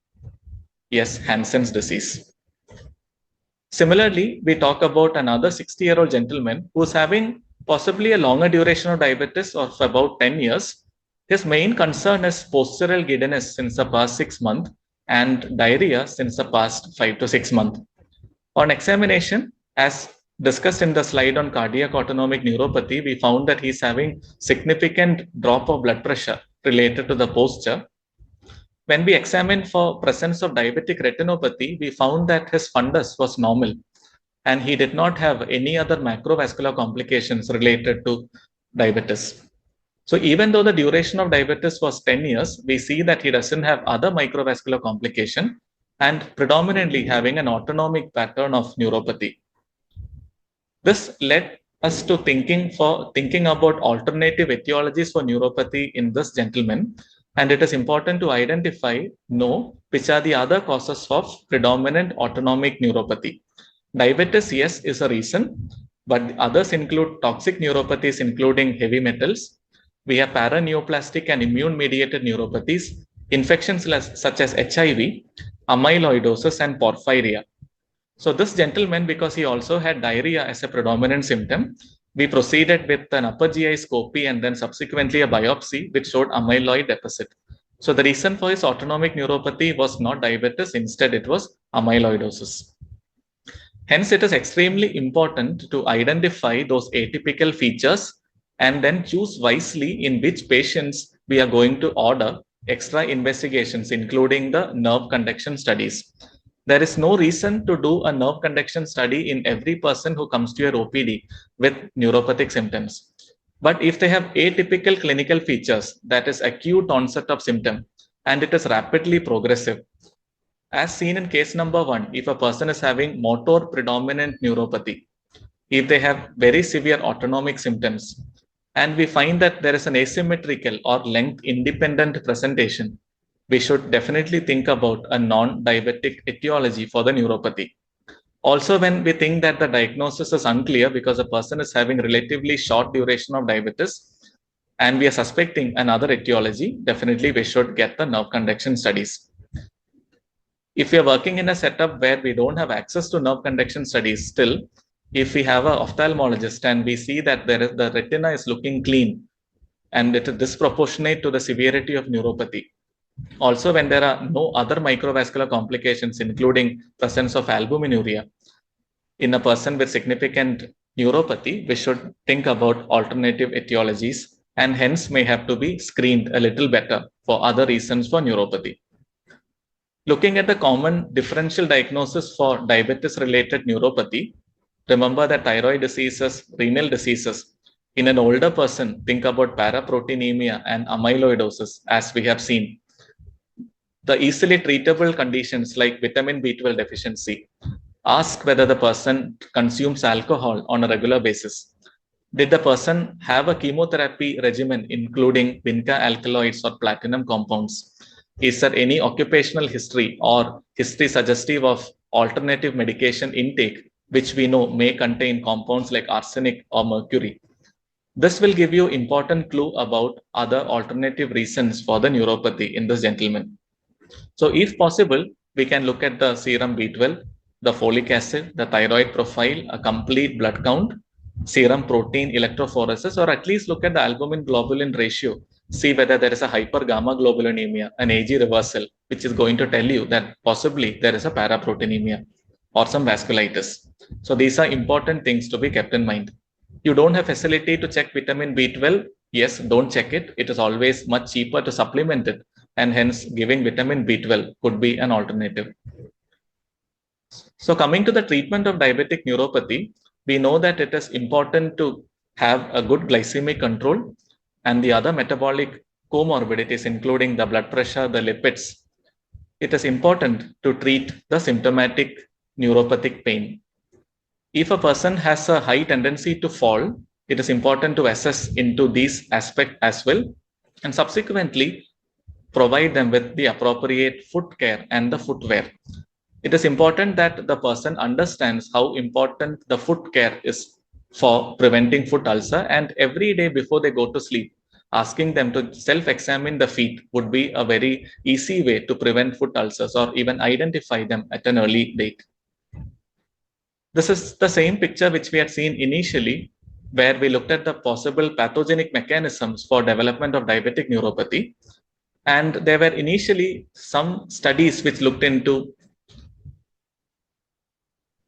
yes, Hansen's disease. Similarly, we talk about another 60-year-old gentleman who's having possibly a longer duration of diabetes of about 10 years. His main concern is postural giddiness since the past 6 months and diarrhea since the past 5 to 6 months. On examination, as discussed in the slide on cardiac autonomic neuropathy, we found that he's having significant drop of blood pressure related to the posture. When we examined for presence of diabetic retinopathy, we found that his fundus was normal and he did not have any other macrovascular complications related to diabetes. So even though the duration of diabetes was 10 years, we see that he doesn't have other microvascular complication and predominantly having an autonomic pattern of neuropathy. This led us to thinking about alternative etiologies for neuropathy in this gentleman. And it is important to identify, which are the other causes of predominant autonomic neuropathy. Diabetes, yes, is a reason, but others include toxic neuropathies, including heavy metals. We have paraneoplastic and immune-mediated neuropathies, infections such as HIV, amyloidosis, and porphyria. So this gentleman, because he also had diarrhea as a predominant symptom, we proceeded with an upper GI scopy and then subsequently a biopsy, which showed amyloid deficit. So the reason for his autonomic neuropathy was not diabetes, instead it was amyloidosis. Hence, it is extremely important to identify those atypical features and then choose wisely in which patients we are going to order extra investigations, including the nerve conduction studies. There is no reason to do a nerve conduction study in every person who comes to your OPD with neuropathic symptoms. But if they have atypical clinical features, that is acute onset of symptom, and it is rapidly progressive, as seen in case number 1, if a person is having motor predominant neuropathy, if they have very severe autonomic symptoms, and we find that there is an asymmetrical or length independent presentation, we should definitely think about a non-diabetic etiology for the neuropathy. Also, when we think that the diagnosis is unclear because a person is having relatively short duration of diabetes and we are suspecting another etiology, definitely we should get the nerve conduction studies. If we are working in a setup where we don't have access to nerve conduction studies, still, if we have an ophthalmologist and we see that the retina is looking clean and it is disproportionate to the severity of neuropathy, also, when there are no other microvascular complications, including presence of albuminuria in a person with significant neuropathy, we should think about alternative etiologies and hence may have to be screened a little better for other reasons for neuropathy. Looking at the common differential diagnosis for diabetes-related neuropathy, remember that thyroid diseases, renal diseases, in an older person, think about paraproteinemia and amyloidosis, as we have seen. The easily treatable conditions like vitamin B12 deficiency. Ask whether the person consumes alcohol on a regular basis. Did the person have a chemotherapy regimen including vinca alkaloids or platinum compounds? Is there any occupational history or history suggestive of alternative medication intake, which we know may contain compounds like arsenic or mercury? This will give you important clue about other alternative reasons for the neuropathy in this gentleman. So if possible, we can look at the serum B12, the folic acid, the thyroid profile, a complete blood count, serum protein electrophoresis, or at least look at the albumin globulin ratio, see whether there is a hypergamma-globulinemia, an AG reversal, which is going to tell you that possibly there is a paraproteinemia or some vasculitis. So these are important things to be kept in mind. You don't have facility to check vitamin B12. Yes, don't check it. It is always much cheaper to supplement it. And hence giving vitamin B12 could be an alternative. So coming to the treatment of diabetic neuropathy, we know that it is important to have a good glycemic control and the other metabolic comorbidities, including the blood pressure, the lipids. It is important to treat the symptomatic neuropathic pain. If a person has a high tendency to fall, It is important to assess into these aspects as well, and subsequently provide them with the appropriate foot care and the footwear. It is important that the person understands how important the foot care is for preventing foot ulcer, and every day before they go to sleep, asking them to self-examine the feet would be a very easy way to prevent foot ulcers or even identify them at an early date. This is the same picture which we had seen initially, where we looked at the possible pathogenic mechanisms for development of diabetic neuropathy. And there were initially some studies which looked into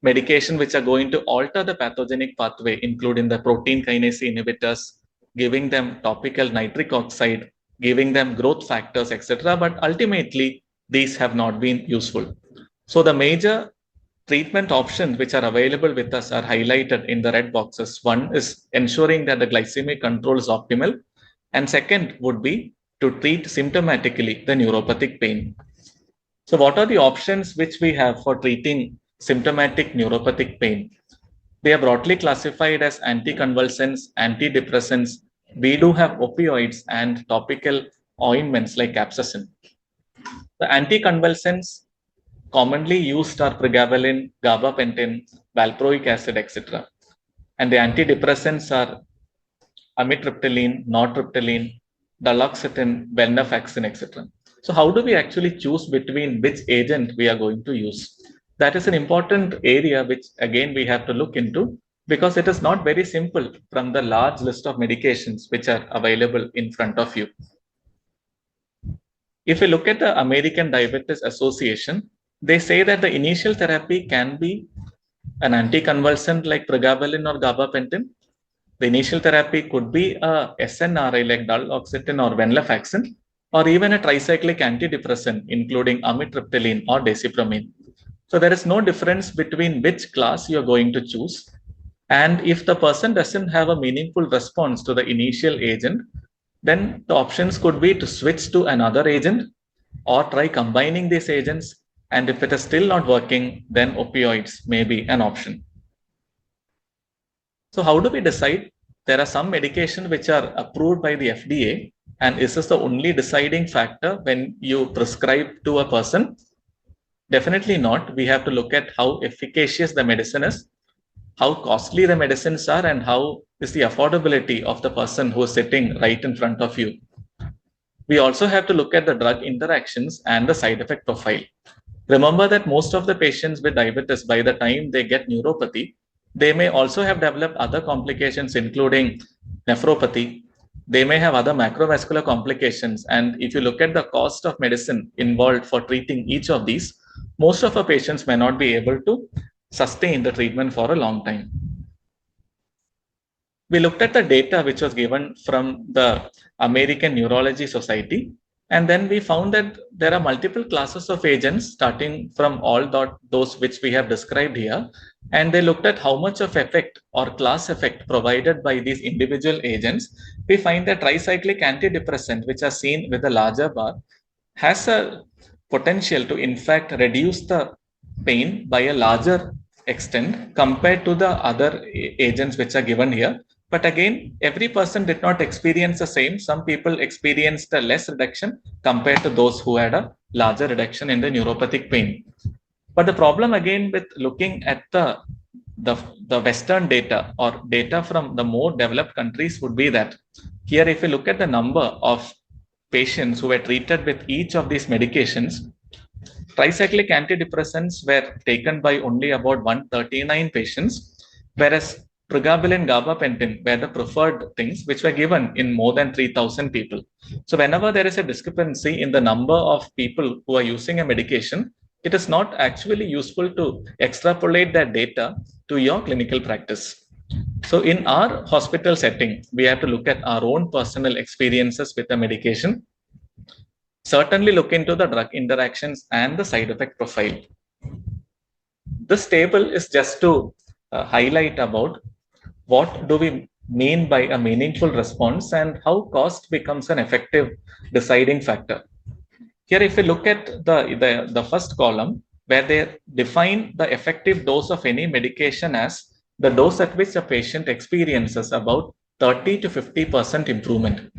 medication which are going to alter the pathogenic pathway, including the protein kinase inhibitors, giving them topical nitric oxide, giving them growth factors, etc. But ultimately, these have not been useful. So the major treatment options which are available with us are highlighted in the red boxes. One is ensuring that the glycemic control is optimal. And second would be to treat symptomatically the neuropathic pain. So what are the options which we have for treating symptomatic neuropathic pain? They are broadly classified as anticonvulsants, antidepressants. We do have opioids and topical ointments like capsaicin. The anticonvulsants commonly used are pregabalin, gabapentin, valproic acid, etc. And the antidepressants are amitriptyline, nortriptyline, duloxetine, venlafaxine, etc. So how do we actually choose between which agent we are going to use? That is an important area which again we have to look into, because it is not very simple from the large list of medications which are available in front of you. If you look at the American Diabetes Association, they say that the initial therapy can be an anticonvulsant like pregabalin or gabapentin. The initial therapy could be a SNRI like duloxetine or venlafaxine, or even a tricyclic antidepressant including amitriptyline or desipramine. So there is no difference between which class you are going to choose. And if the person doesn't have a meaningful response to the initial agent, then the options could be to switch to another agent or try combining these agents. And if it is still not working, then opioids may be an option. So how do we decide? There are some medications which are approved by the FDA, and is this the only deciding factor when you prescribe to a person? Definitely not. We have to look at how efficacious the medicine is, how costly the medicines are, and how is the affordability of the person who is sitting right in front of you. We also have to look at the drug interactions and the side effect profile. Remember that most of the patients with diabetes, by the time they get neuropathy, they may also have developed other complications, including nephropathy. They may have other macrovascular complications. And if you look at the cost of medicine involved for treating each of these, most of our patients may not be able to sustain the treatment for a long time. We looked at the data which was given from the American Neurology Society, and then we found that there are multiple classes of agents starting from all those which we have described here. And they looked at how much of effect or class effect provided by these individual agents. We find that tricyclic antidepressant, which are seen with a larger bar, has a potential to in fact reduce the pain by a larger extent compared to the other agents which are given here. But again, every person did not experience the same. Some people experienced a less reduction compared to those who had a larger reduction in the neuropathic pain. But the problem again with looking at the Western data or data from the more developed countries would be that here, if you look at the number of patients who were treated with each of these medications, tricyclic antidepressants were taken by only about 139 patients, whereas pregabalin, gabapentin were the preferred things which were given in more than 3,000 people. So whenever there is a discrepancy in the number of people who are using a medication, it is not actually useful to extrapolate that data to your clinical practice. So in our hospital setting, we have to look at our own personal experiences with the medication, certainly look into the drug interactions and the side effect profile. This table is just to highlight about what do we mean by a meaningful response and how cost becomes an effective deciding factor. Here, if you look at the first column, where they define the effective dose of any medication as the dose at which the patient experiences about 30 to 50% improvement.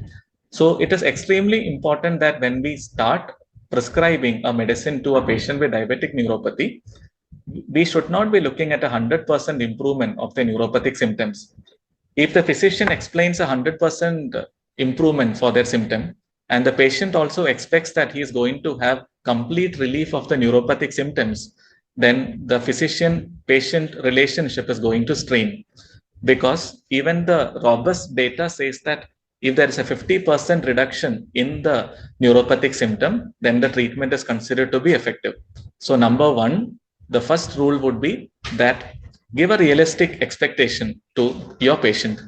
So it is extremely important that when we start prescribing a medicine to a patient with diabetic neuropathy, we should not be looking at 100% improvement of the neuropathic symptoms. If the physician explains 100% improvement for their symptom, and the patient also expects that he is going to have complete relief of the neuropathic symptoms, then the physician-patient relationship is going to strain. Because even the robust data says that if there is a 50% reduction in the neuropathic symptom, then the treatment is considered to be effective. So number one, the first rule would be that give a realistic expectation to your patient.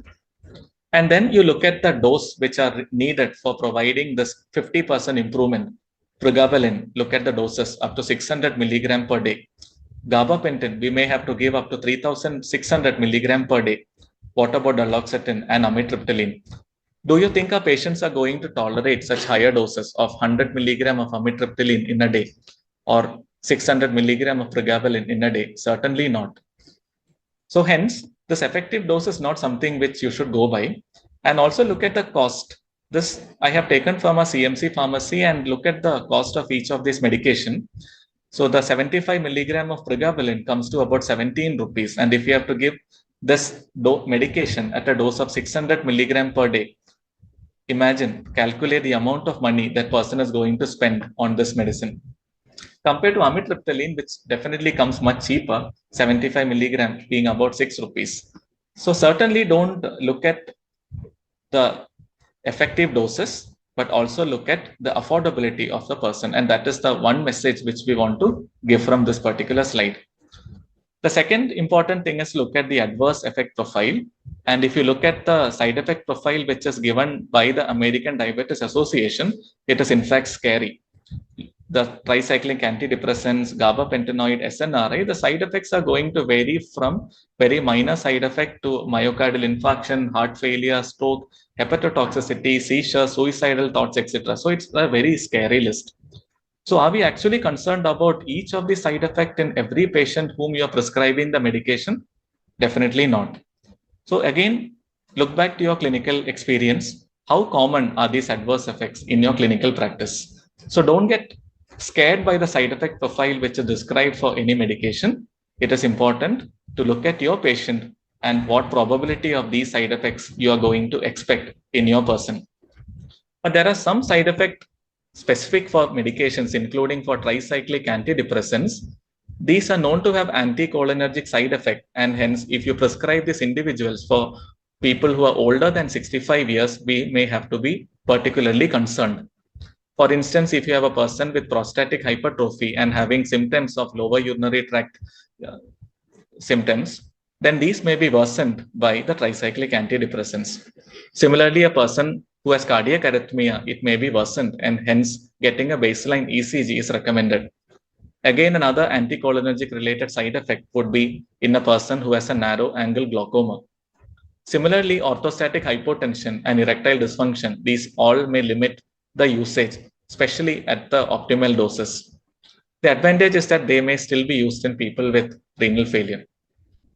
And then you look at the dose which are needed for providing this 50% improvement. Pregabalin, look at the doses up to 600 milligram per day. Gabapentin, we may have to give up to 3,600 milligram per day. What about duloxetine and amitriptyline? Do you think our patients are going to tolerate such higher doses of 100 milligram of amitriptyline in a day or 600 milligram of pregabalin in a day? Certainly not. So hence, this effective dose is not something which you should go by. And also look at the cost. This I have taken from a CMC pharmacy and look at the cost of each of these medication. So the 75 milligram of pregabalin comes to about 17 rupees. And if you have to give this medication at a dose of 600 milligram per day, imagine, calculate the amount of money that person is going to spend on this medicine. Compared to amitriptyline, which definitely comes much cheaper, 75 milligram being about 6 rupees. So certainly don't look at the effective doses, but also look at the affordability of the person. And that is the one message which we want to give from this particular slide. The second important thing is look at the adverse effect profile. And if you look at the side effect profile, which is given by the American Diabetes Association, it is in fact scary. The tricyclic antidepressants, gabapentinoid, SNRI, the side effects are going to vary from very minor side effect to myocardial infarction, heart failure, stroke, hepatotoxicity, seizure, suicidal thoughts, etc. So it's a very scary list. So are we actually concerned about each of the side effects in every patient whom you are prescribing the medication? Definitely not. So again, look back to your clinical experience. How common are these adverse effects in your clinical practice? So don't get scared by the side effect profile which is described for any medication. It is important to look at your patient and what probability of these side effects you are going to expect in your person. But there are some side effects specific for medications, including for tricyclic antidepressants. These are known to have anticholinergic side effect, and hence if you prescribe these individuals for people who are older than 65 years, we may have to be particularly concerned. For instance, if you have a person with prostatic hypertrophy and having symptoms of lower urinary tract symptoms, then these may be worsened by the tricyclic antidepressants. Similarly, a person who has cardiac arrhythmia, it may be worsened, and hence getting a baseline ECG is recommended. Again, another anticholinergic related side effect would be in a person who has a narrow angle glaucoma. Similarly, orthostatic hypotension and erectile dysfunction, these all may limit the usage, especially at the optimal doses. The advantage is that they may still be used in people with renal failure.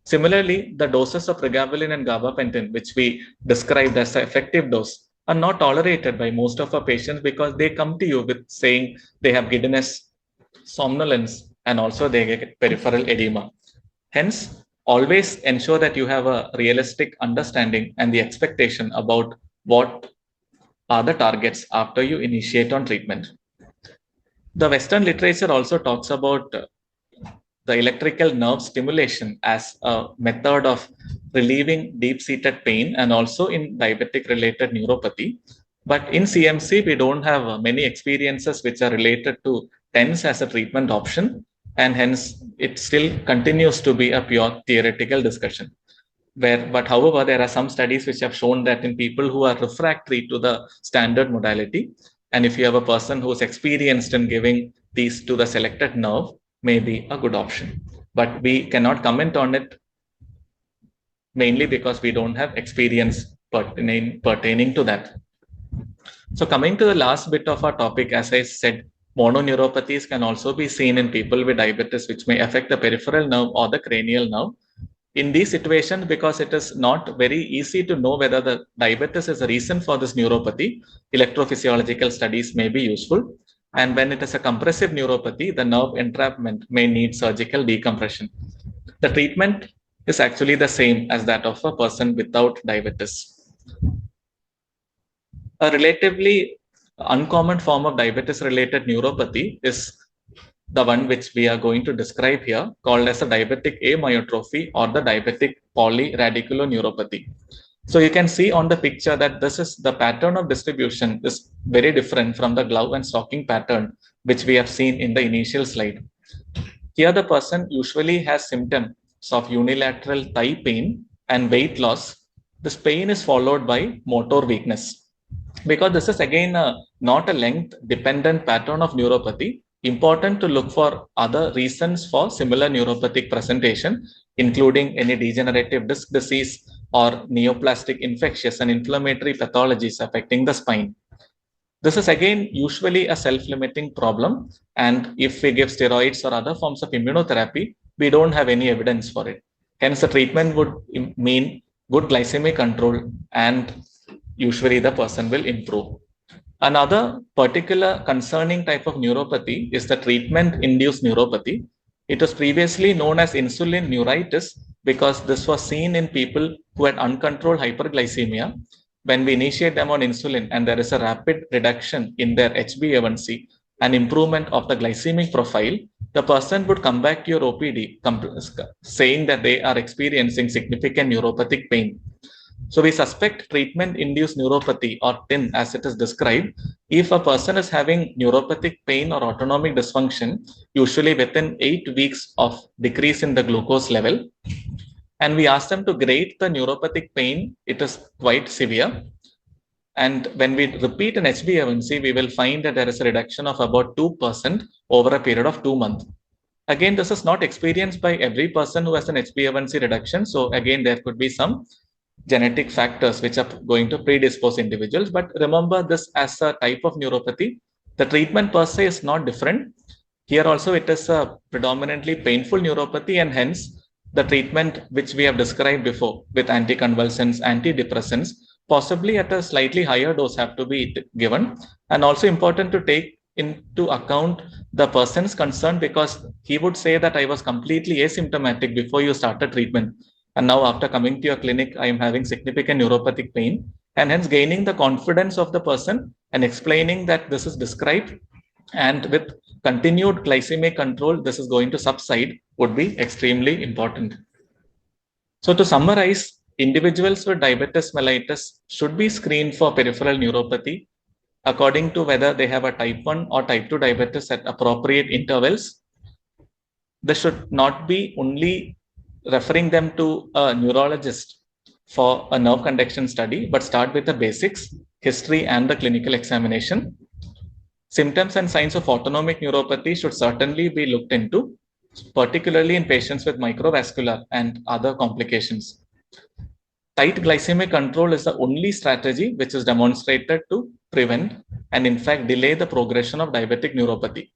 Similarly, the doses of pregabalin and gabapentin, which we described as the effective dose, are not tolerated by most of our patients because they come to you with saying they have giddiness, somnolence, and also they get peripheral edema. Hence, always ensure that you have a realistic understanding and the expectation about what are the targets after you initiate on treatment. The Western literature also talks about the electrical nerve stimulation as a method of relieving deep-seated pain and also in diabetic-related neuropathy. But in CMC, we don't have many experiences which are related to TENS as a treatment option, and hence it still continues to be a pure theoretical discussion. But however, there are some studies which have shown that in people who are refractory to the standard modality, and if you have a person who is experienced in giving these to the selected nerve, may be a good option. But we cannot comment on it mainly because we don't have experience pertaining to that. So coming to the last bit of our topic, as I said, mononeuropathies can also be seen in people with diabetes, which may affect the peripheral nerve or the cranial nerve. In these situations, because it is not very easy to know whether the diabetes is a reason for this neuropathy, electrophysiological studies may be useful. And when it is a compressive neuropathy, the nerve entrapment may need surgical decompression. The treatment is actually the same as that of a person without diabetes. A relatively uncommon form of diabetes-related neuropathy is the one which we are going to describe here, called as a diabetic amyotrophy or the diabetic polyradiculoneuropathy. So you can see on the picture that this is the pattern of distribution is very different from the glove and stocking pattern, which we have seen in the initial slide. Here, the person usually has symptoms of unilateral thigh pain and weight loss. This pain is followed by motor weakness. Because this is again not a length dependent pattern of neuropathy, important to look for other reasons for similar neuropathic presentation, including any degenerative disc disease or neoplastic infectious and inflammatory pathologies affecting the spine. This is again usually a self-limiting problem, and if we give steroids or other forms of immunotherapy, we don't have any evidence for it. Hence, the treatment would mean good glycemic control, and usually the person will improve. Another particular concerning type of neuropathy is the treatment-induced neuropathy. It was previously known as insulin neuritis because this was seen in people who had uncontrolled hyperglycemia. When we initiate them on insulin and there is a rapid reduction in their HbA1c and improvement of the glycemic profile, the person would come back to your OPD saying that they are experiencing significant neuropathic pain. So we suspect treatment-induced neuropathy or TIN as it is described if a person is having neuropathic pain or autonomic dysfunction, usually within 8 weeks of decrease in the glucose level. And we ask them to grade the neuropathic pain, it is quite severe. And when we repeat an HbA1c, we will find that there is a reduction of about 2% over a period of 2 months. Again, this is not experienced by every person who has an HbA1c reduction. So again, there could be some genetic factors which are going to predispose individuals. But remember this as a type of neuropathy. The treatment per se is not different. Here also it is a predominantly painful neuropathy, and hence the treatment which we have described before with anticonvulsants, antidepressants, possibly at a slightly higher dose have to be given. And also important to take into account the person's concern, because he would say that I was completely asymptomatic before you started treatment. And now after coming to your clinic, I am having significant neuropathic pain, and hence gaining the confidence of the person and explaining that this is described and with continued glycemic control, this is going to subside would be extremely important. So to summarize, individuals with diabetes mellitus should be screened for peripheral neuropathy according to whether they have a type 1 or type 2 diabetes at appropriate intervals. This should not be only referring them to a neurologist for a nerve conduction study, but start with the basics, history, and the clinical examination. Symptoms and signs of autonomic neuropathy should certainly be looked into, particularly in patients with microvascular and other complications. Tight glycemic control is the only strategy which is demonstrated to prevent and in fact delay the progression of diabetic neuropathy.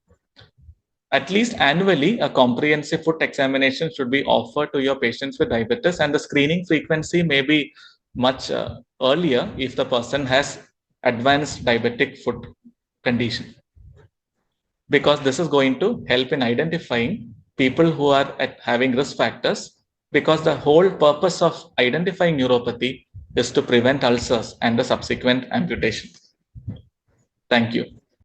At least annually, a comprehensive foot examination should be offered to your patients with diabetes, and the screening frequency may be much earlier if the person has advanced diabetic foot condition, because this is going to help in identifying people who are having risk factors, because the whole purpose of identifying neuropathy is to prevent ulcers and the subsequent amputation. Thank you.